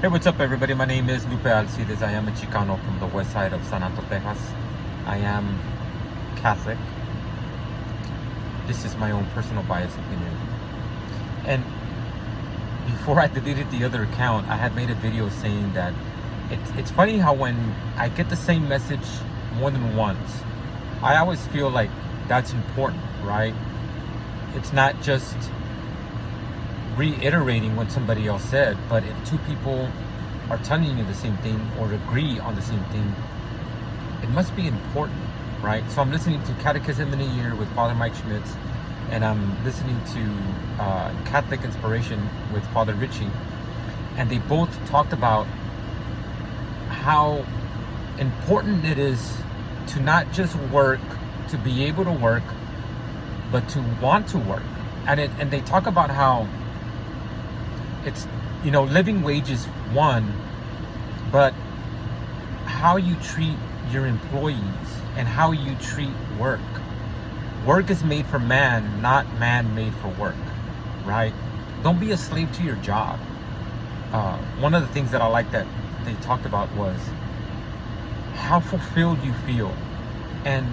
Hey, what's up, everybody? My name is Lupe Alcides. I am a Chicano from the west side of San Antonio, Texas. I am Catholic. This is my own personal bias opinion. And before I deleted the other account, I had made a video saying that it's funny how when I get the same message more than once, I always feel like that's important, right? It's not just reiterating what somebody else said, but if two people are telling you the same thing or agree on the same thing, it must be important, right? So I'm listening to Catechism in a Year with Father Mike Schmitz, and I'm listening to Catholic Inspiration with Father Richie, and they both talked about how important it is to not just work to be able to work, but to want to work. And they talk about how it's, living wage is one, but how you treat your employees and how you treat work. Work is made for man, not man made for work, right? Don't be a slave to your job. One of the things that I like that they talked about was how fulfilled you feel. And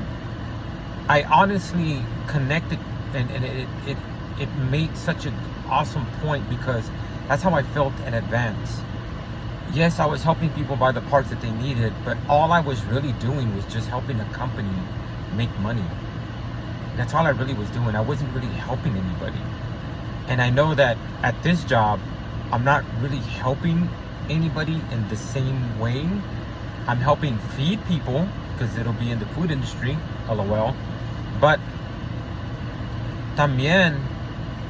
I honestly connected, and it made such an awesome point, because that's how I felt in advance. Yes, I was helping people buy the parts that they needed, but all I was really doing was just helping a company make money. That's all I really was doing. I wasn't really helping anybody. And I know that at this job, I'm not really helping anybody in the same way. I'm helping feed people, because it'll be in the food industry, LOL. But también,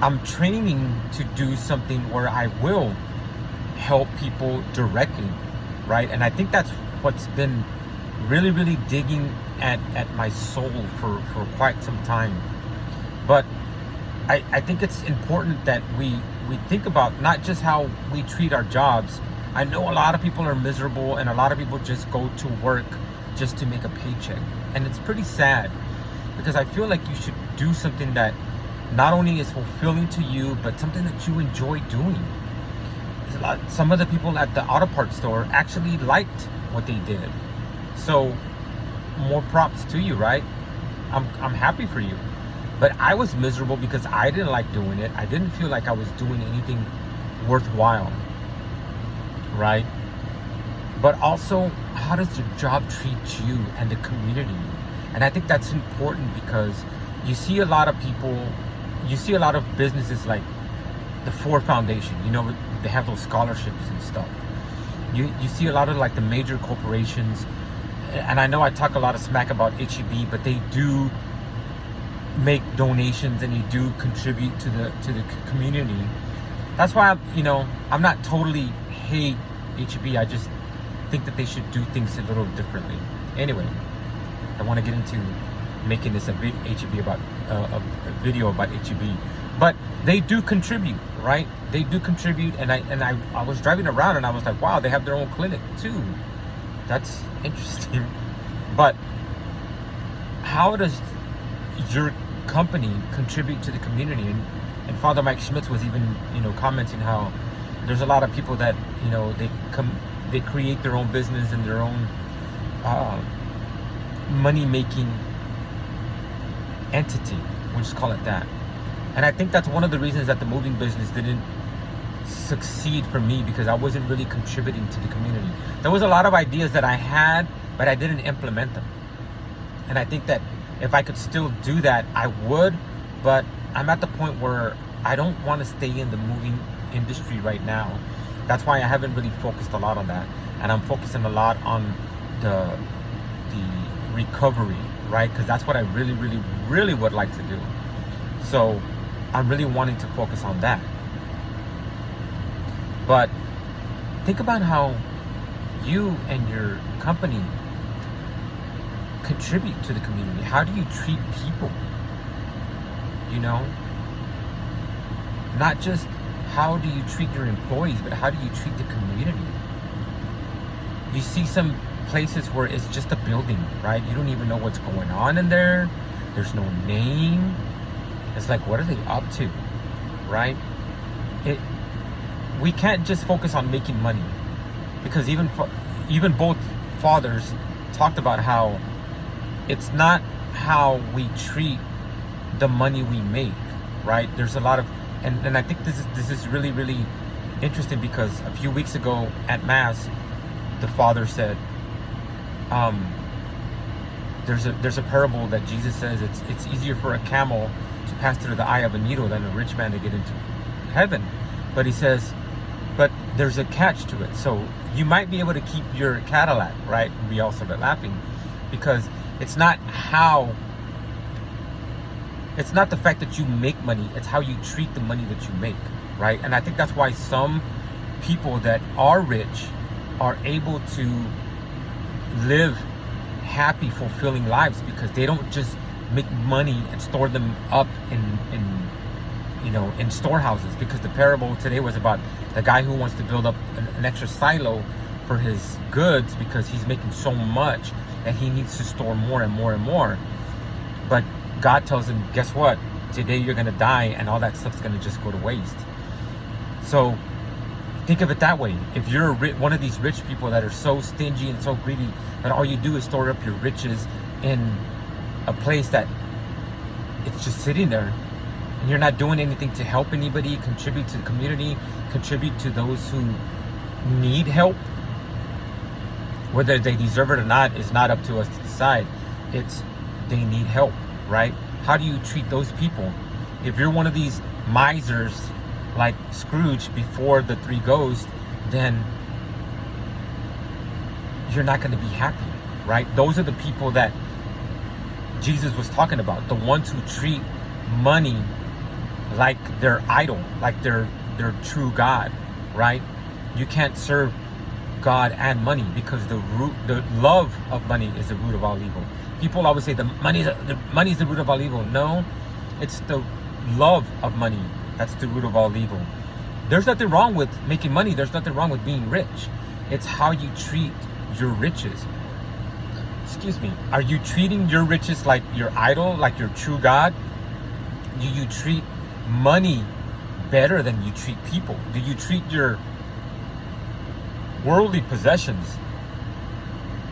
I'm training to do something where I will help people directly, right? And I think that's what's been really, really digging at my soul for quite some time. But I think it's important that we think about not just how we treat our jobs. I know a lot of people are miserable, and a lot of people just go to work just to make a paycheck. And it's pretty sad, because I feel like you should do something that not only is fulfilling to you, but something that you enjoy doing. Some of the people at the auto parts store actually liked what they did. So more props to you, right? I'm happy for you. But I was miserable because I didn't like doing it. I didn't feel like I was doing anything worthwhile, right? But also, how does your job treat you and the community? And I think that's important, because you see a lot of people, you see a lot of businesses like the Ford Foundation, they have those scholarships and stuff. You see a lot of like the major corporations, and I know I talk a lot of smack about HEB, but they do make donations and they do contribute to the community. That's why I'm not totally hate HEB. I just think that they should do things a little differently. Anyway, I want to get into making this a HEB about a video about HEB, but they do contribute, right? They do contribute, and I was driving around and I was like, wow, they have their own clinic too. That's interesting. But how does your company contribute to the community? And Father Mike Schmitz was even commenting how there's a lot of people that they create their own business and their own money making entity, we'll just call it that. And I think that's one of the reasons that the moving business didn't succeed for me, because I wasn't really contributing to the community. There was a lot of ideas that I had, but I didn't implement them. And I think that if I could still do that, I would, but I'm at the point where I don't want to stay in the moving industry right now. That's why I haven't really focused a lot on that. And I'm focusing a lot on the recovery, right? Because that's what I really, really, really would like to do. So I'm really wanting to focus on that. But think about how you and your company contribute to the community. How do you treat people? Not just how do you treat your employees, but how do you treat the community? You see some places where it's just a building, right? You don't even know what's going on in there. There's no name. It's like, what are they up to, right? We can't just focus on making money. Because even both fathers talked about how it's not how we treat the money we make, right? There's a lot of, and I think this is really, really interesting, because a few weeks ago at Mass, the father said, there's a parable that Jesus says it's easier for a camel to pass through the eye of a needle than a rich man to get into heaven. But he says, but there's a catch to it. So you might be able to keep your Cadillac, right? We all started laughing, because it's not the fact that you make money, it's how you treat the money that you make, right? And I think that's why some people that are rich are able to live happy, fulfilling lives, because they don't just make money and store them up in storehouses. Because the parable today was about the guy who wants to build up an extra silo for his goods, because he's making so much that he needs to store more and more and more. But God tells him, guess what? Today you're going to die, and all that stuff's going to just go to waste. So think of it that way. If you're one of these rich people that are so stingy and so greedy that all you do is store up your riches in a place that it's just sitting there, and you're not doing anything to help anybody, contribute to the community, contribute to those who need help, whether they deserve it or not is not up to us to decide. It's they need help, right? How do you treat those people? If you're one of these misers like Scrooge before the three ghosts, then you're not going to be happy, right? Those are the people that Jesus was talking about, the ones who treat money like their idol, like their true God, right? You can't serve God and money, because the love of money is the root of all evil. People always say the money is the root of all evil. No, it's the love of money that's the root of all evil. There's nothing wrong with making money. There's nothing wrong with being rich. It's how you treat your riches. Excuse me. Are you treating your riches like your idol, like your true God? Do you treat money better than you treat people? Do you treat your worldly possessions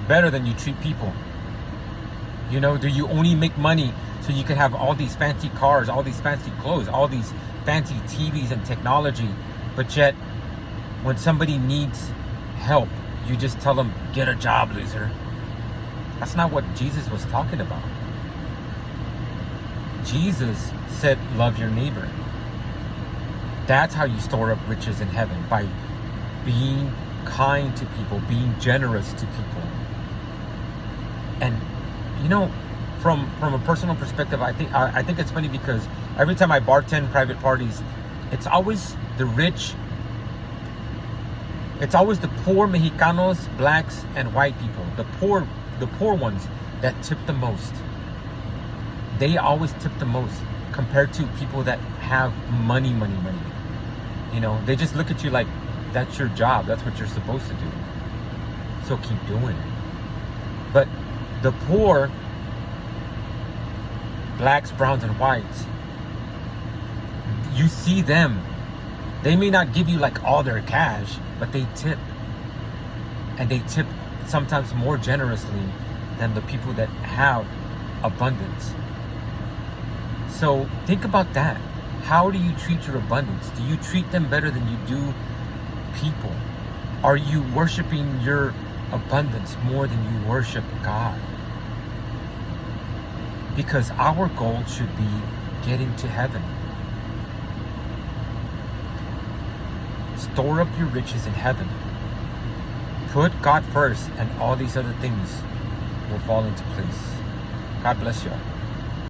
better than you treat people? You know, do you only make money so you can have all these fancy cars, all these fancy clothes, all these fancy TVs and technology, but yet when somebody needs help, you just tell them, get a job, loser? That's not what Jesus was talking about. Jesus said, love your neighbor. That's how you store up riches in heaven, by being kind to people, being generous to people. And you know, from a personal perspective, I think it's funny, because every time I bartend private parties, it's always the rich, it's always the poor Mexicanos, blacks, and white people, the poor ones that tip the most. They always tip the most compared to people that have money. You know, they just look at you like that's your job, that's what you're supposed to do, so keep doing it. But the poor, blacks, browns, and whites, you see them, they may not give you like all their cash, but they tip, and they tip sometimes more generously than the people that have abundance. So think about that. How do you treat your abundance? Do you treat them better than you do people? Are you worshiping your abundance more than you worship God? Because our goal should be getting to heaven. Store up your riches in heaven. Put God first, and all these other things will fall into place. God bless you all.